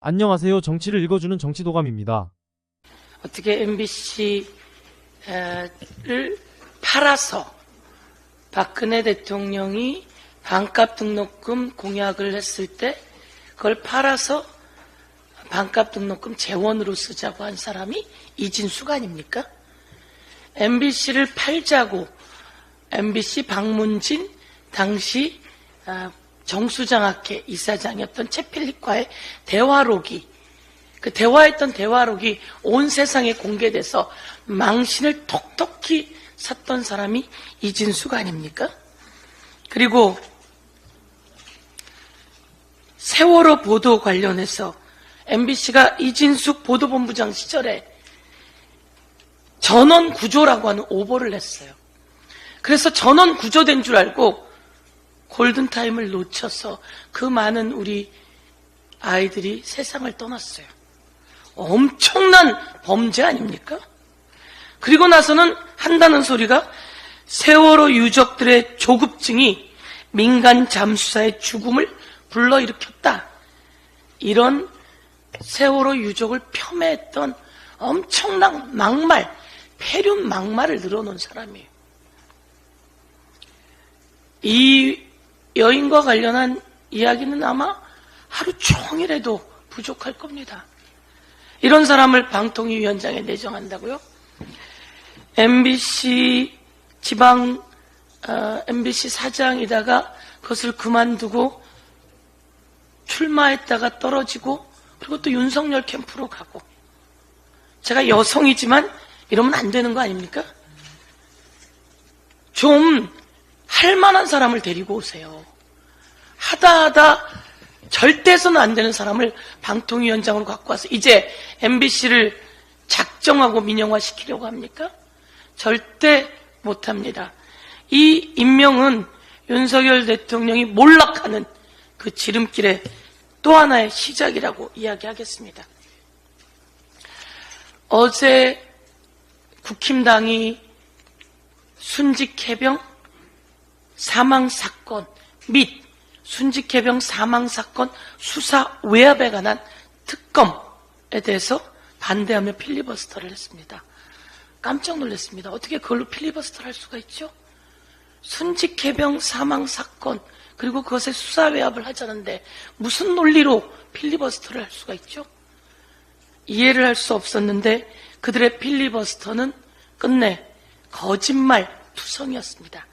안녕하세요. 정치를 읽어주는 정치도감입니다. 어떻게 MBC를 팔아서 박근혜 대통령이 반값 등록금 공약을 했을 때 그걸 팔아서 반값 등록금 재원으로 쓰자고 한 사람이 이진숙 아닙니까? MBC를 팔자고 MBC 박문진 당시 정수장학회 이사장이었던 최필립과의 대화록이, 그 대화했던 대화록이 온 세상에 공개돼서 망신을 톡톡히 샀던 사람이 이진숙 아닙니까? 그리고 세월호 보도 관련해서 MBC가 이진숙 보도본부장 시절에 전원 구조라고 하는 오보를 냈어요. 그래서 전원 구조된 줄 알고 골든타임을 놓쳐서 그 많은 우리 아이들이 세상을 떠났어요. 엄청난 범죄 아닙니까? 그리고 나서는 한다는 소리가 세월호 유족들의 조급증이 민간 잠수사의 죽음을 불러일으켰다. 이런 세월호 유족을 폄훼했던 엄청난 막말, 폐륜 막말을 늘어놓은 사람이에요. 이 여인과 관련한 이야기는 아마 하루 종일해도 부족할 겁니다. 이런 사람을 방통위원장에 내정한다고요? MBC 지방 MBC 사장이다가 그것을 그만두고 출마했다가 떨어지고 그리고 또 윤석열 캠프로 가고. 제가 여성이지만 이러면 안 되는 거 아닙니까? 좀 할 만한 사람을 데리고 오세요. 하다 절대 해서는 안 되는 사람을 방통위원장으로 갖고 와서 이제 MBC를 작정하고 민영화시키려고 합니까? 절대 못합니다. 이 임명은 윤석열 대통령이 몰락하는 그 지름길의 또 하나의 시작이라고 이야기하겠습니다. 어제 국힘당이 순직해병 사망사건 및 순직해병 사망사건 수사 외압에 관한 특검에 대해서 반대하며 필리버스터를 했습니다. 깜짝 놀랐습니다. 어떻게 그걸로 필리버스터를 할 수가 있죠? 순직해병 사망사건 그리고 그것에 수사 외압을 하자는데 무슨 논리로 필리버스터를 할 수가 있죠? 이해를 할 수 없었는데 그들의 필리버스터는 끝내 거짓말 투성이었습니다.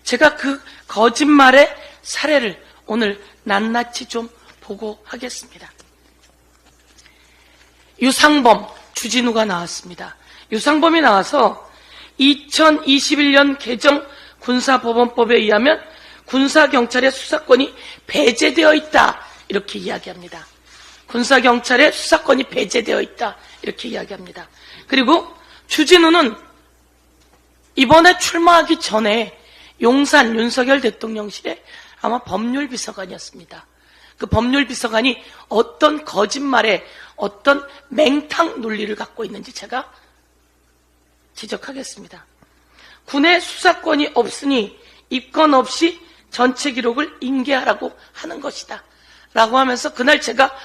제가 그 거짓말의 사례를 오늘 낱낱이 좀 보고 하겠습니다. 유상범, 주진우가 나왔습니다. 유상범이 나와서 2021년 개정 군사법원법에 의하면 군사경찰의 수사권이 배제되어 있다 이렇게 이야기합니다. 군사경찰의 수사권이 배제되어 있다 이렇게 이야기합니다. 그리고 주진우는 이번에 출마하기 전에 용산 윤석열 대통령실에 아마 법률비서관이었습니다. 그 법률비서관이 어떤 거짓말에 어떤 맹탕 논리를 갖고 있는지 제가 지적하겠습니다. 군의 수사권이 없으니 입건 없이 전체 기록을 인계하라고 하는 것이다 라고 하면서 그날 제가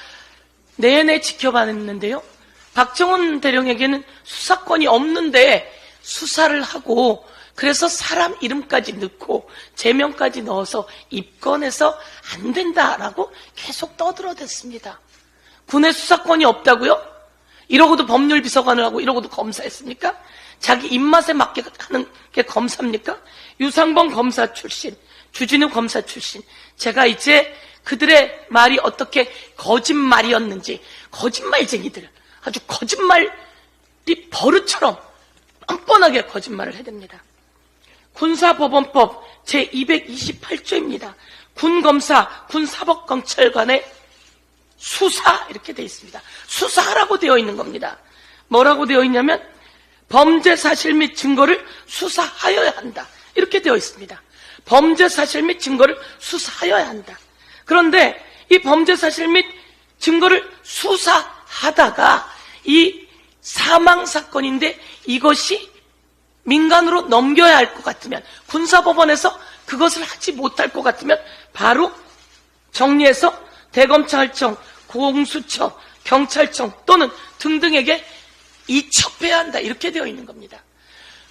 내내 지켜봤는데요. 박정훈 대령에게는 수사권이 없는데 수사를 하고 그래서 사람 이름까지 넣고 제명까지 넣어서 입건해서 안 된다라고 계속 떠들어댔습니다. 군의 수사권이 없다고요? 이러고도 법률비서관을 하고 이러고도 검사했습니까? 자기 입맛에 맞게 하는 게 검사입니까? 유상범 검사 출신, 주진우 검사 출신. 제가 이제 그들의 말이 어떻게 거짓말이었는지, 거짓말쟁이들, 아주 거짓말이 버릇처럼 뻔뻔하게 거짓말을 해댑니다. 군사법원법 제228조입니다. 군검사, 군사법경찰관의 수사 이렇게 되어 있습니다. 수사하라고 되어 있는 겁니다. 뭐라고 되어 있냐면 범죄 사실 및 증거를 수사하여야 한다 이렇게 되어 있습니다. 범죄 사실 및 증거를 수사하여야 한다. 그런데 이 범죄 사실 및 증거를 수사하다가 이 사망사건인데 이것이 민간으로 넘겨야 할 것 같으면 군사법원에서 그것을 하지 못할 것 같으면 바로 정리해서 대검찰청, 공수처, 경찰청 또는 등등에게 이첩해야 한다. 이렇게 되어 있는 겁니다.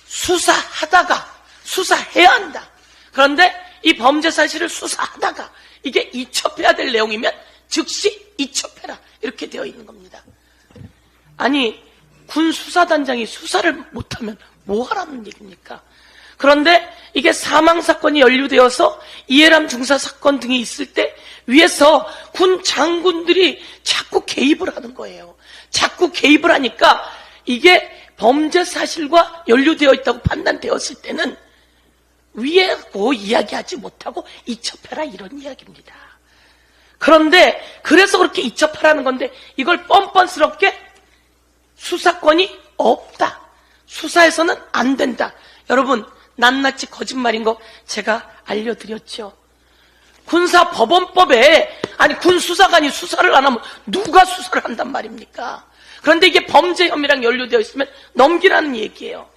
수사하다가 수사해야 한다. 그런데 이 범죄 사실을 수사하다가 이게 이첩해야 될 내용이면 즉시 이첩해라. 이렇게 되어 있는 겁니다. 아니, 군 수사단장이 수사를 못하면 뭐 하라는 얘기입니까? 그런데 이게 사망사건이 연루되어서 이해람 중사 사건 등이 있을 때 위에서 군 장군들이 자꾸 개입을 하는 거예요. 자꾸 개입을 하니까 이게 범죄 사실과 연루되어 있다고 판단되었을 때는 위에 고 이야기하지 못하고 이첩해라 이런 이야기입니다. 그런데 그래서 그렇게 이첩하라는 건데 이걸 뻔뻔스럽게 수사권이 없다. 수사에서는 안 된다. 여러분, 낱낱이 거짓말인 거 제가 알려드렸죠. 군사법원법에 아니 군 수사관이 수사를 안 하면 누가 수사를 한단 말입니까? 그런데 이게 범죄 혐의랑 연루되어 있으면 넘기라는 얘기예요.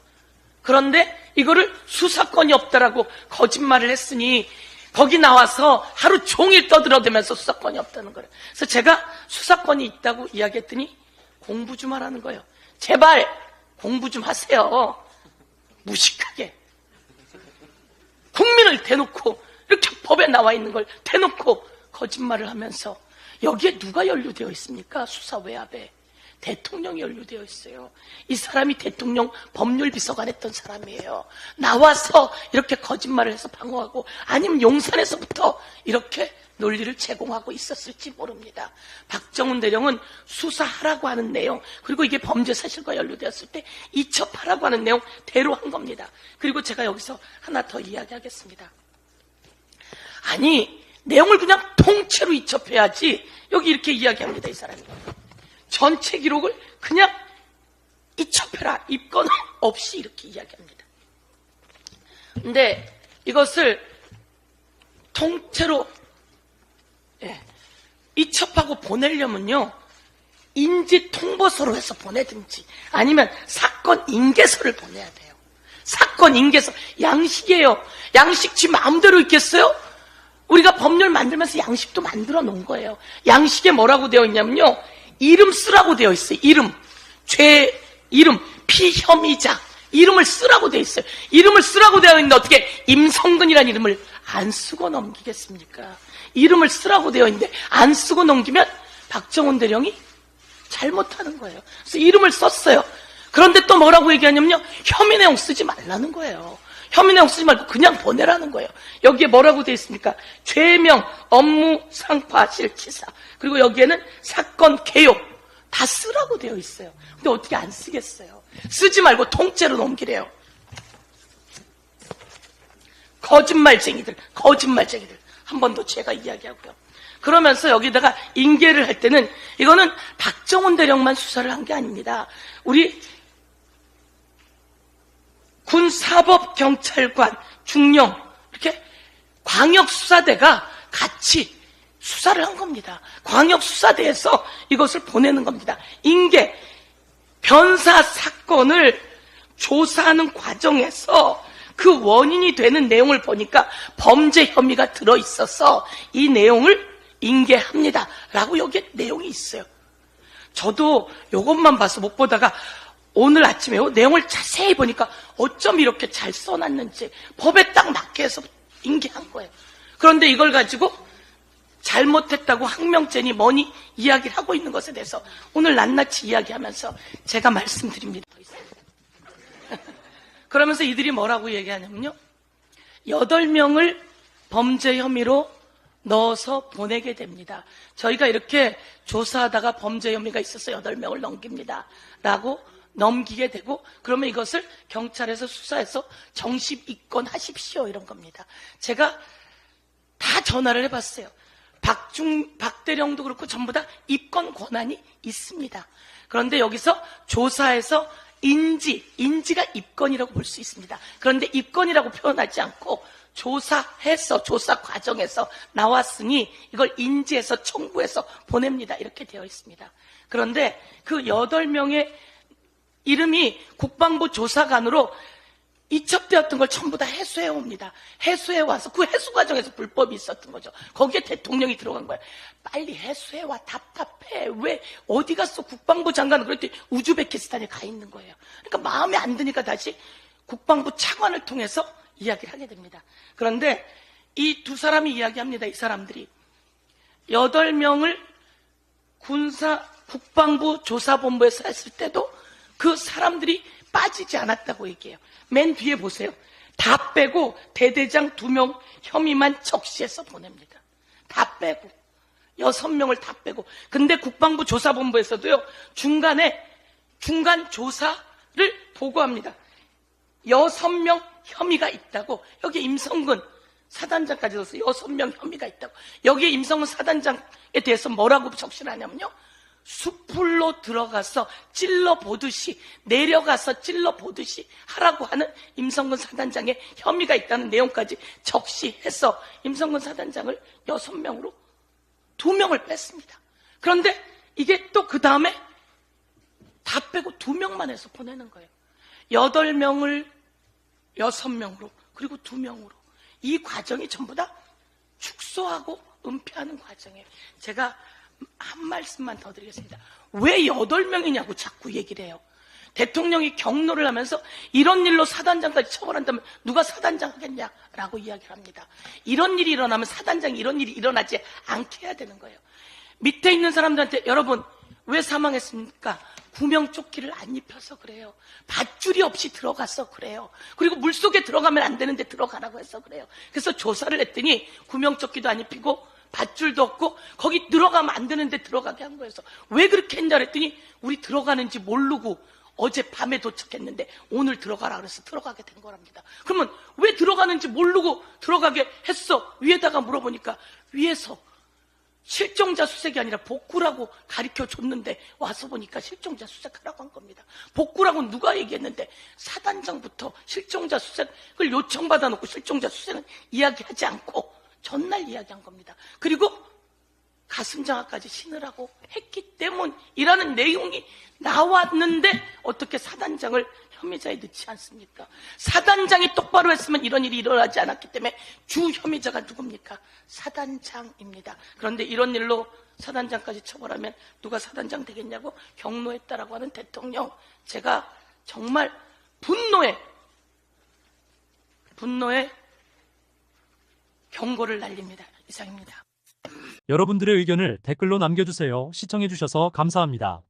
그런데 이거를 수사권이 없다라고 거짓말을 했으니 거기 나와서 하루 종일 떠들어대면서 수사권이 없다는 거예요. 그래서 제가 수사권이 있다고 이야기했더니 공부 좀 하라는 거예요. 제발 공부 좀 하세요. 무식하게. 국민을 대놓고 이렇게 법에 나와 있는 걸 대놓고 거짓말을 하면서 여기에 누가 연루되어 있습니까? 수사 외압에. 대통령이 연루되어 있어요. 이 사람이 대통령 법률비서관 했던 사람이에요. 나와서 이렇게 거짓말을 해서 방어하고 아니면 용산에서부터 이렇게 논리를 제공하고 있었을지 모릅니다. 박정훈 대령은 수사하라고 하는 내용 그리고 이게 범죄 사실과 연루되었을 때 이첩하라고 하는 내용 대로 한 겁니다. 그리고 제가 여기서 하나 더 이야기하겠습니다. 아니 내용을 그냥 통째로 이첩해야지 여기 이렇게 이야기합니다. 이 사람이. 전체 기록을 그냥 이첩해라. 입건 없이 이렇게 이야기합니다. 근데 이것을 통째로 이첩하고 보내려면요. 인지 통보서로 해서 보내든지 아니면 사건 인계서를 보내야 돼요. 사건 인계서. 양식이에요. 양식 지 마음대로 있겠어요? 우리가 법률 만들면서 양식도 만들어 놓은 거예요. 양식에 뭐라고 되어 있냐면요. 이름 쓰라고 되어 있어요. 이름. 죄, 이름, 피혐의자. 이름을 쓰라고 되어 있어요. 이름을 쓰라고 되어 있는데 어떻게 임성근이라는 이름을 안 쓰고 넘기겠습니까? 이름을 쓰라고 되어 있는데 안 쓰고 넘기면 박정훈 대령이 잘못하는 거예요. 그래서 이름을 썼어요. 그런데 또 뭐라고 얘기하냐면요. 혐의 내용 쓰지 말라는 거예요. 혐의 내용 쓰지 말고 그냥 보내라는 거예요. 여기에 뭐라고 되어 있습니까? 죄명, 업무, 상파, 실치사. 그리고 여기에는 사건, 개요. 다 쓰라고 되어 있어요. 근데 어떻게 안 쓰겠어요? 쓰지 말고 통째로 넘기래요. 거짓말쟁이들. 한 번 더 제가 이야기하고요. 그러면서 여기다가 인계를 할 때는 이거는 박정훈 대령만 수사를 한 게 아닙니다. 우리 군사법경찰관, 중령 이렇게 광역수사대가 같이 수사를 한 겁니다. 광역수사대에서 이것을 보내는 겁니다. 인계, 변사 사건을 조사하는 과정에서 그 원인이 되는 내용을 보니까 범죄 혐의가 들어있어서 이 내용을 인계합니다. 라고 여기에 내용이 있어요. 저도 이것만 봐서 못 보다가 오늘 아침에 내용을 자세히 보니까 어쩜 이렇게 잘 써놨는지 법에 딱 맞게 해서 인계한 거예요. 그런데 이걸 가지고 잘못했다고 항명죄니 뭐니 이야기를 하고 있는 것에 대해서 오늘 낱낱이 이야기하면서 제가 말씀드립니다. 그러면서 이들이 뭐라고 얘기하냐면요. 8명을 범죄 혐의로 넣어서 보내게 됩니다. 저희가 이렇게 조사하다가 범죄 혐의가 있어서 8명을 넘깁니다. 라고 넘기게 되고 그러면 이것을 경찰에서 수사해서 정식 입건하십시오. 이런 겁니다. 제가 다 전화를 해봤어요. 박대령도 그렇고 전부 다 입건 권한이 있습니다. 그런데 여기서 조사해서 인지가 입건이라고 볼 수 있습니다. 그런데 입건이라고 표현하지 않고 조사해서 조사 과정에서 나왔으니 이걸 인지해서 청구해서 보냅니다. 이렇게 되어 있습니다. 그런데 그 8명의 이름이 국방부 조사관으로 이첩되었던 걸 전부 다 해소해 옵니다. 해소해 와서 그 해소 과정에서 불법이 있었던 거죠. 거기에 대통령이 들어간 거예요. 빨리 해소해 와. 답답해. 왜 어디 갔어? 국방부 장관은 그랬더니 우즈베키스탄에 가 있는 거예요. 그러니까 마음에 안 드니까 다시 국방부 차관을 통해서 이야기를 하게 됩니다. 그런데 이 두 사람이 이야기합니다. 이 사람들이 8명을 국방부 조사본부에서 했을 때도 그 사람들이 빠지지 않았다고 얘기해요. 맨 뒤에 보세요. 다 빼고 대대장 2명 혐의만 적시해서 보냅니다. 다 빼고 6명을 다 빼고. 근데 국방부 조사본부에서도요, 중간 조사를 보고합니다. 6명 혐의가 있다고. 여기 임성근 사단장까지 넣어서 6명 혐의가 있다고. 여기에 임성근 사단장에 대해서 뭐라고 적시를 하냐면요, 숲으로 들어가서 찔러보듯이, 내려가서 찔러보듯이 하라고 하는 임성근 사단장의 혐의가 있다는 내용까지 적시해서 임성근 사단장을 6명으로 2명을 뺐습니다. 그런데 이게 또 그 다음에 다 빼고 2명만 해서 보내는 거예요. 8명을 6명으로, 그리고 2명으로. 이 과정이 전부 다 축소하고 은폐하는 과정이에요. 제가 한 말씀만 더 드리겠습니다. 왜 8명이냐고 자꾸 얘기를 해요. 대통령이 경로를 하면서 이런 일로 사단장까지 처벌한다면 누가 사단장 하겠냐라고 이야기를 합니다. 이런 일이 일어나면 사단장이 이런 일이 일어나지 않게 해야 되는 거예요. 밑에 있는 사람들한테 여러분 왜 사망했습니까? 구명조끼를 안 입혀서 그래요. 밧줄이 없이 들어가서 그래요. 그리고 물속에 들어가면 안 되는데 들어가라고 해서 그래요. 그래서 조사를 했더니 구명조끼도 안 입히고 밧줄도 없고 거기 들어가면 안 되는데 들어가게 한 거예요. 왜 그렇게 했냐 그랬더니 우리 들어가는지 모르고 어젯밤에 도착했는데 오늘 들어가라 그래서 들어가게 된 거랍니다. 그러면 왜 들어가는지 모르고 들어가게 했어? 위에다가 물어보니까 위에서 실종자 수색이 아니라 복구라고 가르쳐 줬는데 와서 보니까 실종자 수색하라고 한 겁니다. 복구라고 누가 얘기했는데 사단장부터 실종자 수색을 요청받아 놓고 실종자 수색은 이야기하지 않고 전날 이야기한 겁니다. 그리고 가슴장화까지 신으라고 했기 때문이라는 내용이 나왔는데 어떻게 사단장을 혐의자에 넣지 않습니까? 사단장이 똑바로 했으면 이런 일이 일어나지 않았기 때문에 주 혐의자가 누굽니까? 사단장입니다. 그런데 이런 일로 사단장까지 처벌하면 누가 사단장 되겠냐고 경로했다라고 하는 대통령, 제가 정말 분노에 경고를 날립니다. 이상입니다. 여러분들의 의견을 댓글로 남겨주세요. 시청해주셔서 감사합니다.